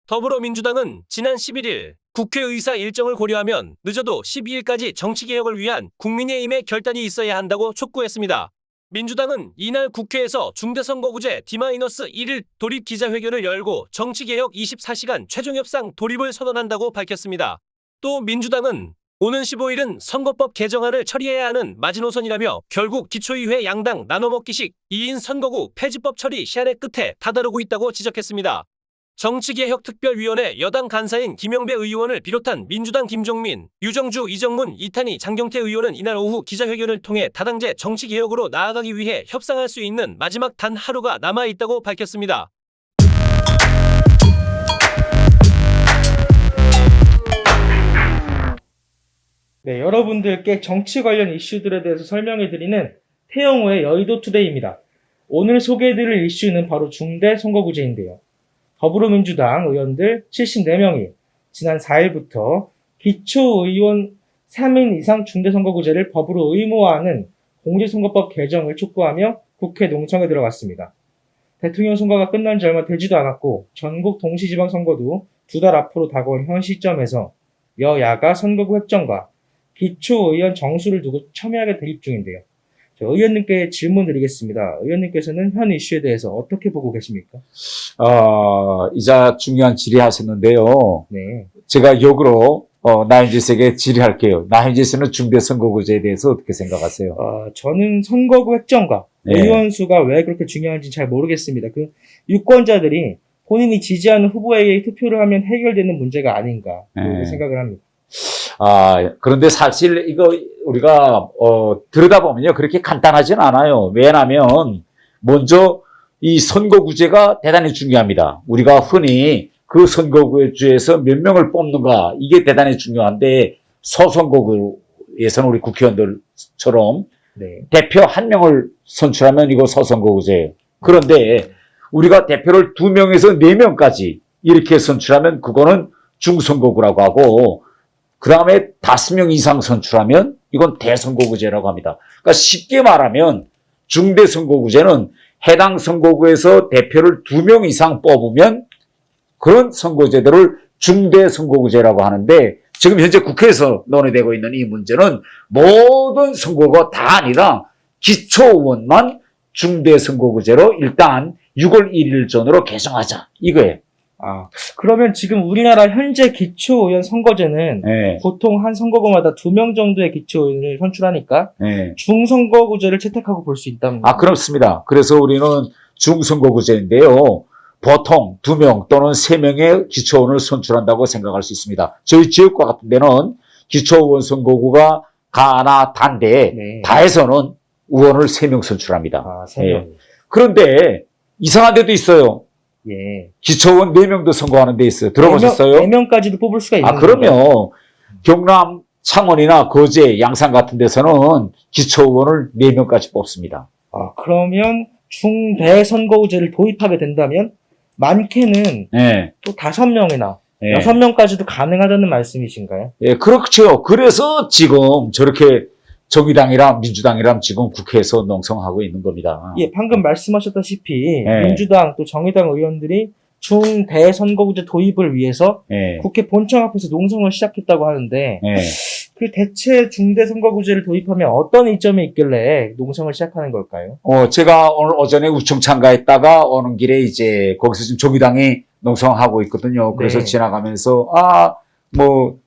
더불어민주당은 지난 11일 국회의사 일정을 고려하면 늦어도 12일까지 정치개혁을 위한 국민의힘의 결단이 있어야 한다고 촉구했습니다. 민주당은 이날 국회에서 중대선거구제 D-1일 돌입 기자회견을 열고 정치개혁 24시간 최종협상 돌입을 선언한다고 밝혔습니다. 또 민주당은 오는 15일은 선거법 개정안을 처리해야 하는 마지노선이라며 결국 기초의회 양당 나눠먹기식 2인 선거구 폐지법 처리 시한의 끝에 다다르고 있다고 지적했습니다. 정치개혁특별위원회 여당 간사인 김영배 의원을 비롯한 민주당 김종민, 유정주, 이정문, 이탄희, 장경태 의원은 이날 오후 기자회견을 통해 다당제 정치개혁으로 나아가기 위해 협상할 수 있는 마지막 단 하루가 남아있다고 밝혔습니다. 네, 여러분들께 정치 관련 이슈들에 대해서 설명해드리는 태영호의 여의도 투데이입니다. 오늘 소개해드릴 이슈는 바로 중대 선거구제인데요. 더불어민주당 의원들 74명이 지난 4일부터 기초의원 3인 이상 중대선거구제를 법으로 의무화하는 공직선거법 개정을 촉구하며 국회 농성에 들어갔습니다. 대통령 선거가 끝난 지 얼마 되지도 않았고 전국 동시지방선거도 2달 앞으로 다가온 현 시점에서 여야가 선거구 획정과 기초의원 정수를 두고 첨예하게 대립 중인데요. 의원님께 질문 드리겠습니다. 의원님께서는 현 이슈에 대해서 어떻게 보고 계십니까? 이자 중요한 질의하셨는데요. 네. 제가 역으로 나인지스에게 질의할게요. 나인지스는 중대선거구제에 대해서 어떻게 생각하세요? 저는 선거구 획정과 네. 의원 수가 왜 그렇게 중요한지 잘 모르겠습니다. 그 유권자들이 본인이 지지하는 후보에게 투표를 하면 해결되는 문제가 아닌가 네. 생각을 합니다. 그런데 사실 이거 우리가 들여다보면요 그렇게 간단하진 않아요. 왜냐하면 먼저 이 선거구제가 대단히 중요합니다. 우리가 흔히 그 선거구제에서 몇 명을 뽑는가 이게 대단히 중요한데 소선거구에서는 우리 국회의원들처럼 네. 대표 한 명을 선출하면 이거 소선거구제예요. 그런데 우리가 대표를 2명에서 4명까지 이렇게 선출하면 그거는 중선거구라고 하고 그 다음에 5명 이상 선출하면 이건 대선거구제라고 합니다. 그러니까 쉽게 말하면 중대선거구제는 해당 선거구에서 대표를 2명 이상 뽑으면 그런 선거제도를 중대선거구제라고 하는데 지금 현재 국회에서 논의되고 있는 이 문제는 모든 선거가 다 아니라 기초의원만 중대선거구제로 일단 6월 1일 전으로 개정하자 이거예요. 그러면 지금 우리나라 현재 기초의원 선거제는 네. 보통 한 선거구마다 2명 정도의 기초의원을 선출하니까 네. 중선거구제를 채택하고 볼 수 있다는 거죠. 그렇습니다. 그래서 우리는 중선거구제인데요. 보통 2명 또는 3명의 기초의원을 선출한다고 생각할 수 있습니다. 저희 지역과 같은 데는 기초의원 선거구가 가나 단데 네. 다에서는 의원을 3명 선출합니다. 3명. 예. 그런데 이상한 데도 있어요. 예. 기초의원 4명도 선거하는 데 있어요. 들어보셨어요? 4명까지도 뽑을 수가 있는 거죠. 그럼요. 경남 창원이나 거제, 양산 같은 데서는 기초의원을 4명까지 뽑습니다. 그러면 중대선거구제를 도입하게 된다면 많게는 네. 또 5명이나 네. 6명까지도 가능하다는 말씀이신가요? 예, 그렇죠. 그래서 지금 저렇게 정의당이랑 민주당이랑 지금 국회에서 농성하고 있는 겁니다. 예, 방금 말씀하셨다시피 네. 민주당 또 정의당 의원들이 중대선거구제 도입을 위해서 예, 국회 본청 앞에서 농성을 시작했다고 하는데 예. 그 대체 중대선거구제를 도입하면 어떤 이점이 있길래 농성을 시작하는 걸까요? 제가 오늘 오전에 우청 참가했다가 오는 길에 이제 거기서 지금 정의당이 농성하고 있거든요. 그래서 네. 지나가면서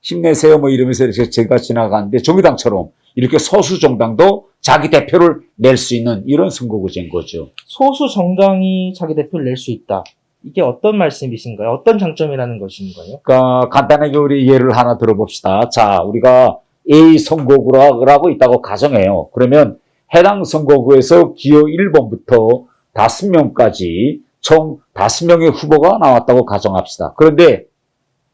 힘내세요 뭐 이러면서 이렇게 제가 지나가는데 정의당처럼 이렇게 소수 정당도 자기 대표를 낼 수 있는 이런 선거구제인 거죠. 소수 정당이 자기 대표를 낼 수 있다. 이게 어떤 말씀이신가요? 어떤 장점이라는 것인가요? 그러니까 간단하게 우리 예를 하나 들어봅시다. 자, 우리가 A 선거구라고 있다고 가정해요. 그러면 해당 선거구에서 기호 1번부터 5명까지 총 5명의 후보가 나왔다고 가정합시다. 그런데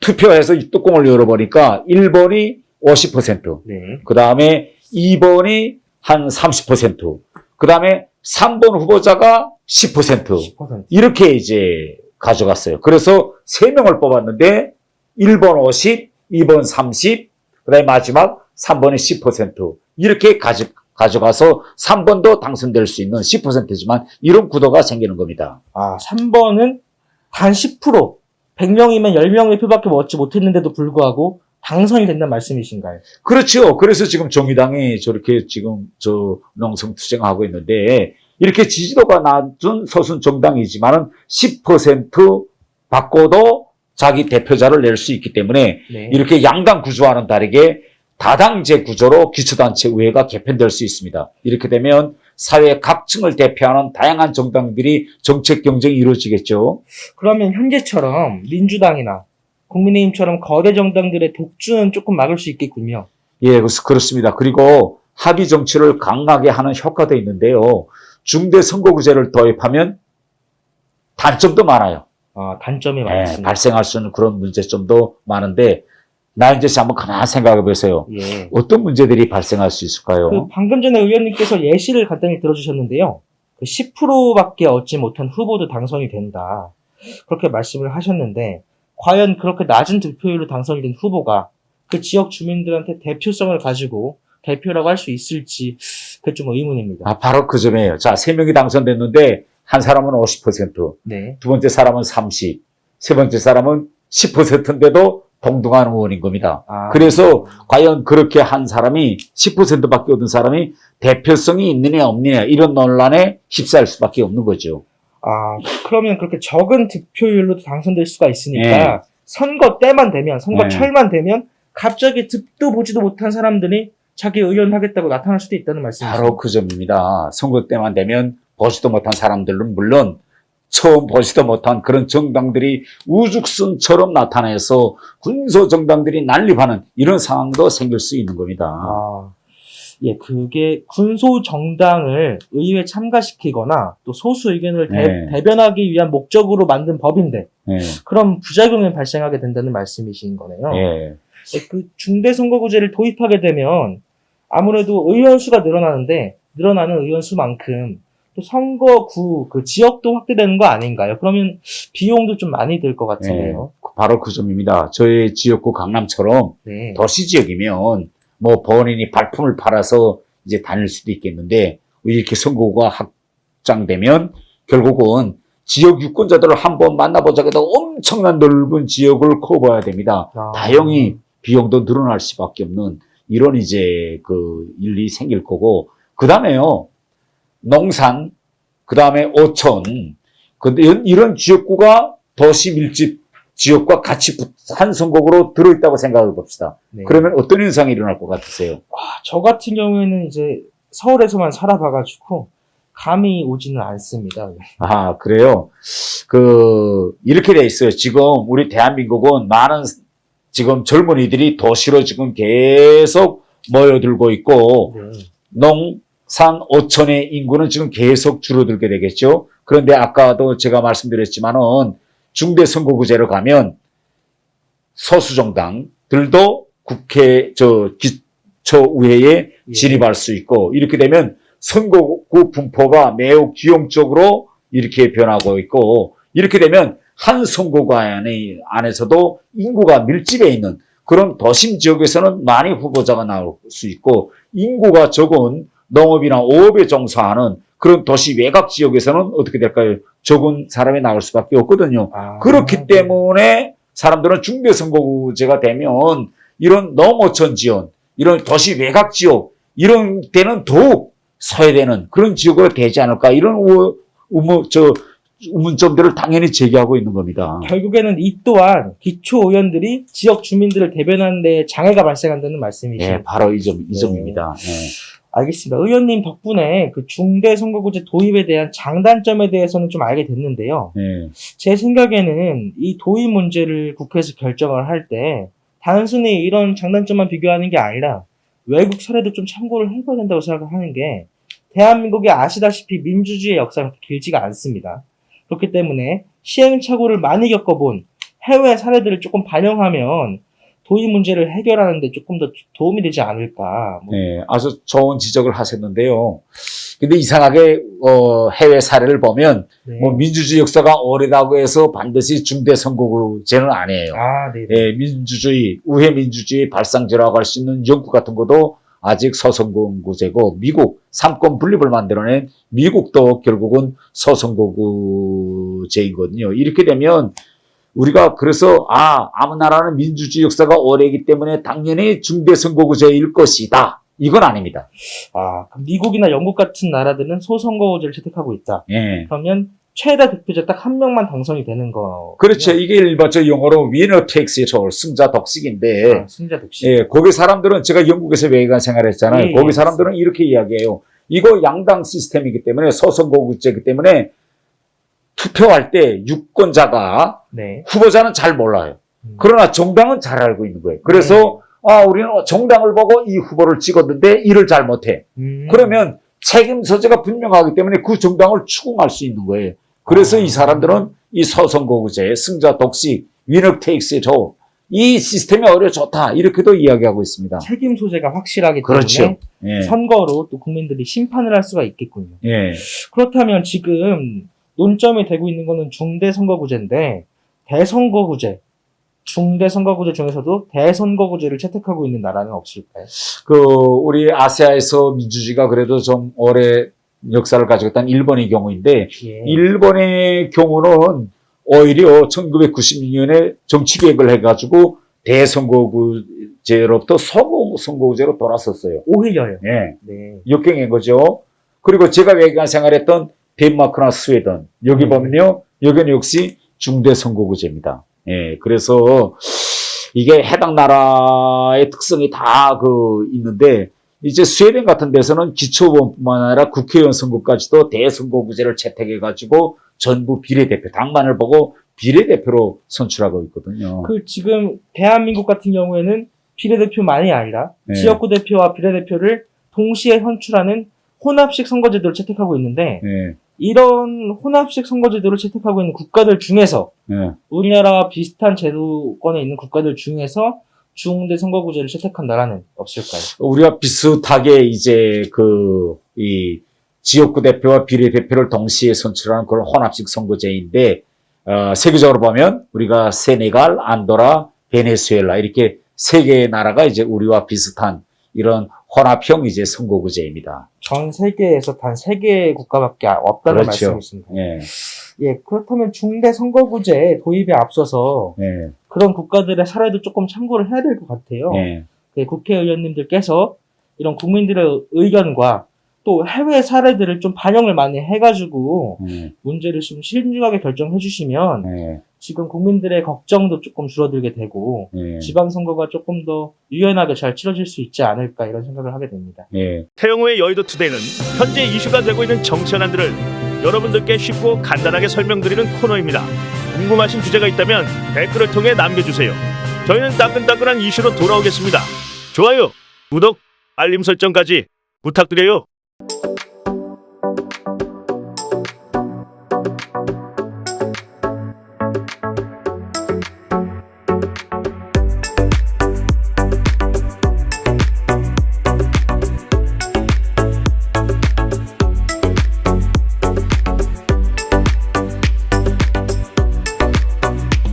투표해서 이 뚜껑을 열어보니까 1번이 50%, 네. 그 다음에 2번이 한 30%, 그 다음에 3번 후보자가 10%, 10%. 이렇게 이제 가져갔어요. 그래서 3명을 뽑았는데 1번 50, 2번 30, 그 다음에 마지막 3번이 10% 이렇게 가져가서 3번도 당선될 수 있는 10%지만 이런 구도가 생기는 겁니다. 3번은 단 10%. 100명이면 10명의 표밖에 얻지 못했는데도 불구하고 당선이 된다는 말씀이신가요? 그렇죠. 그래서 지금 정의당이 저렇게 지금 농성투쟁하고 있는데 이렇게 지지도가 낮은 소수 정당이지만은 10% 받고도 자기 대표자를 낼 수 있기 때문에 네. 이렇게 양당 구조와는 다르게 다당제 구조로 기초단체 의회가 개편될 수 있습니다. 이렇게 되면 사회 각층을 대표하는 다양한 정당들이 정책 경쟁이 이루어지겠죠. 그러면 현재처럼 민주당이나 국민의힘처럼 거대 정당들의 독주는 조금 막을 수 있겠군요. 예, 그렇습니다. 그리고 합의 정치를 강하게 하는 효과도 있는데요. 중대 선거구제를 도입하면 단점도 많아요. 단점이 예, 많습니다. 발생할 수 있는 그런 문제점도 많은데 나인재 씨 한번 가만히 생각해 보세요. 예. 어떤 문제들이 발생할 수 있을까요? 방금 전에 의원님께서 예시를 간단히 들어주셨는데요. 10%밖에 얻지 못한 후보도 당선이 된다. 그렇게 말씀을 하셨는데 과연 그렇게 낮은 득표율로 당선이 된 후보가 그 지역 주민들한테 대표성을 가지고 대표라고 할 수 있을지 그게 좀 의문입니다. 바로 그 점이에요. 자, 3명이 당선됐는데 한 사람은 50%, 네. 두 번째 사람은 30, 세 번째 사람은 10%인데도 동등한 의원인 겁니다. 그래서 과연 그렇게 한 사람이 10%밖에 얻은 사람이 대표성이 있느냐 없느냐 이런 논란에 휩싸일 수밖에 없는 거죠. 그러면 그렇게 적은 득표율로 당선될 수가 있으니까 네. 선거 때만 되면, 선거철만 네. 되면 갑자기 득도 보지도 못한 사람들이 자기 의원 하겠다고 나타날 수도 있다는 말씀이시죠. 바로 그 점입니다. 선거 때만 되면 보지도 못한 사람들은 물론 처음 보지도 못한 그런 정당들이 우죽순처럼 나타나서 군소 정당들이 난립하는 이런 상황도 생길 수 있는 겁니다. 예, 그게 군소 정당을 의회에 참가시키거나 또 소수 의견을 네. 대변하기 위한 목적으로 만든 법인데 예, 그럼 부작용이 발생하게 된다는 말씀이신 거네요. 예. 그 중대선거구제를 도입하게 되면 아무래도 의원 수가 늘어나는데 늘어나는 의원 수만큼 또 선거구 그 지역도 확대되는 거 아닌가요? 그러면 비용도 좀 많이 들 것 같은데요. 바로 그 점입니다. 저희 지역구 강남처럼 네. 도시 지역이면 뭐 본인이 발품을 팔아서 이제 다닐 수도 있겠는데 이렇게 선거구가 확장되면 결국은 지역 유권자들을 한번 만나보자고 해도 엄청난 넓은 지역을 커버해야 됩니다. 다행히 비용도 늘어날 수밖에 없는 이런 이제 그 일이 생길 거고 그 다음에요. 농산, 그 다음에 오천, 이런 지역구가 도시 밀집 지역과 같이 한 선거구로 들어있다고 생각해 봅시다. 네. 그러면 어떤 현상이 일어날 것 같으세요? 저 같은 경우에는 이제 서울에서만 살아봐가지고 감이 오지는 않습니다. 그래요? 이렇게 돼 있어요. 지금 우리 대한민국은 많은 지금 젊은이들이 도시로 지금 계속 모여들고 있고, 네. 농산 오천의 인구는 지금 계속 줄어들게 되겠죠. 그런데 아까도 제가 말씀드렸지만은 중대 선거구제로 가면 소수정당들도 국회 기초의회에 진입할 수 있고 이렇게 되면 선거구 분포가 매우 기형적으로 이렇게 변하고 있고 이렇게 되면 한 선거구 안에서도 인구가 밀집해 있는 그런 도심 지역에서는 많이 후보자가 나올 수 있고 인구가 적은 농업이나 어업에 종사하는 그런 도시 외곽 지역에서는 어떻게 될까요? 적은 사람이 나올 수밖에 없거든요. 그렇기 때문에 사람들은 중대선거구제가 되면 이런 농어촌 지원, 이런 도시 외곽 지역 이런 데는 더욱 소외되는 그런 지역으로 되지 않을까 이런 의문점들을 당연히 제기하고 있는 겁니다. 결국에는 이 또한 기초의원들이 지역 주민들을 대변하는 데 장애가 발생한다는 말씀이시죠? 네, 바로 이 점입니다. 네. 알겠습니다. 의원님 덕분에 그 중대선거구제 도입에 대한 장단점에 대해서는 좀 알게 됐는데요. 네. 제 생각에는 이 도입 문제를 국회에서 결정을 할 때 단순히 이런 장단점만 비교하는 게 아니라 외국 사례도 좀 참고를 해봐야 된다고 생각하는 게 대한민국이 아시다시피 민주주의 역사가 길지가 않습니다. 그렇기 때문에 시행착오를 많이 겪어본 해외 사례들을 조금 반영하면 도입 문제를 해결하는 데 조금 더 도움이 되지 않을까. 네, 아주 좋은 지적을 하셨는데요. 근데 이상하게 해외 사례를 보면 네. 뭐 민주주의 역사가 오래다고 해서 반드시 중대선거구제는 아니에요. 네. 네, 민주주의, 우회 민주주의 발상지라고 할 수 있는 영국 같은 것도 아직 소선거구제고 미국 삼권 분립을 만들어낸 미국도 결국은 소선거구제이거든요. 이렇게 되면 우리가 그래서 아무 나라는 민주주의 역사가 오래이기 때문에 당연히 중대선거구제일 것이다. 이건 아닙니다. 그럼 미국이나 영국 같은 나라들은 소선거구제를 채택하고 있다. 예. 그러면 최다 득표자 딱 한 명만 당선이 되는 거. 그렇죠. 이게 일반적 영어로 winner takes it all, 승자 독식인데, 승자 독식. 예, 거기 사람들은 제가 영국에서 외교관 생활했잖아요. 예, 거기 예. 사람들은 이렇게 이야기해요. 이거 양당 시스템이기 때문에 소선거구제이기 때문에 투표할 때 유권자가 네. 후보자는 잘 몰라요. 그러나 정당은 잘 알고 있는 거예요. 그래서 우리는 정당을 보고 이 후보를 찍었는데 이를 잘 못해. 그러면 책임 소재가 분명하기 때문에 그 정당을 추궁할 수 있는 거예요. 그래서 이 사람들은 이 소선거구제, 승자 독식, winner takes it all, 이 시스템이 오히려 좋다. 이렇게도 이야기하고 있습니다. 책임 소재가 확실하기 그렇죠. 때문에 예. 선거로 또 국민들이 심판을 할 수가 있겠군요. 예. 그렇다면 지금 논점이 되고 있는 거는 중대선거구제인데 대선거구제, 중대선거구제 중에서도 대선거구제를 채택하고 있는 나라는 없을까요? 우리 아시아에서 민주주의가 그래도 좀 오래 역사를 가지고 있다는 일본의 경우인데, 예. 일본의 경우는 오히려 1996년에 정치개혁을 해가지고 대선거구제로부터 소선거구제로 돌아섰어요. 오히려요. 예. 네. 역경인 거죠. 그리고 제가 외교관 생활했던 덴마크나 스웨덴, 여기 보면요, 여기는 역시 중대선거구제입니다. 예. 그래서 이게 해당 나라의 특성이 다 있는데, 이제 스웨덴 같은 데서는 기초의원뿐만 아니라 국회의원 선거까지도 대선거구제를 채택해가지고 전부 비례대표, 당만을 보고 비례대표로 선출하고 있거든요. 지금 대한민국 같은 경우에는 비례대표만이 아니라 네. 지역구 대표와 비례대표를 동시에 선출하는 혼합식 선거제도를 채택하고 있는데 예. 이런 혼합식 선거제도를 채택하고 있는 국가들 중에서 예. 우리나라와 비슷한 제도권에 있는 국가들 중에서 중대 선거구제를 채택한 나라는 없을까요? 우리가 비슷하게 이제 이 지역구 대표와 비례대표를 동시에 선출하는 그런 혼합식 선거제인데, 세계적으로 보면 우리가 세네갈, 안도라, 베네수엘라 이렇게 세 개의 나라가 이제 우리와 비슷한 이런 혼합형 이제 선거구제입니다. 전 세계에서 단 3개의 국가밖에 없다는 그렇죠. 말씀이십니다. 예. 예, 그렇다면 중대 선거구제 도입에 앞서서 예. 그런 국가들의 사례도 조금 참고를 해야 될 것 같아요. 예. 국회의원님들께서 이런 국민들의 의견과 또 해외 사례들을 좀 반영을 많이 해가지고 문제를 좀 신중하게 결정해 주시면 예. 지금 국민들의 걱정도 조금 줄어들게 되고 예. 지방선거가 조금 더 유연하게 잘 치러질 수 있지 않을까 이런 생각을 하게 됩니다. 예. 태영호의 여의도 투데이는 현재 이슈가 되고 있는 정치 현안들을 여러분들께 쉽고 간단하게 설명드리는 코너입니다. 궁금하신 주제가 있다면 댓글을 통해 남겨주세요. 저희는 따끈따끈한 이슈로 돌아오겠습니다. 좋아요, 구독, 알림 설정까지 부탁드려요.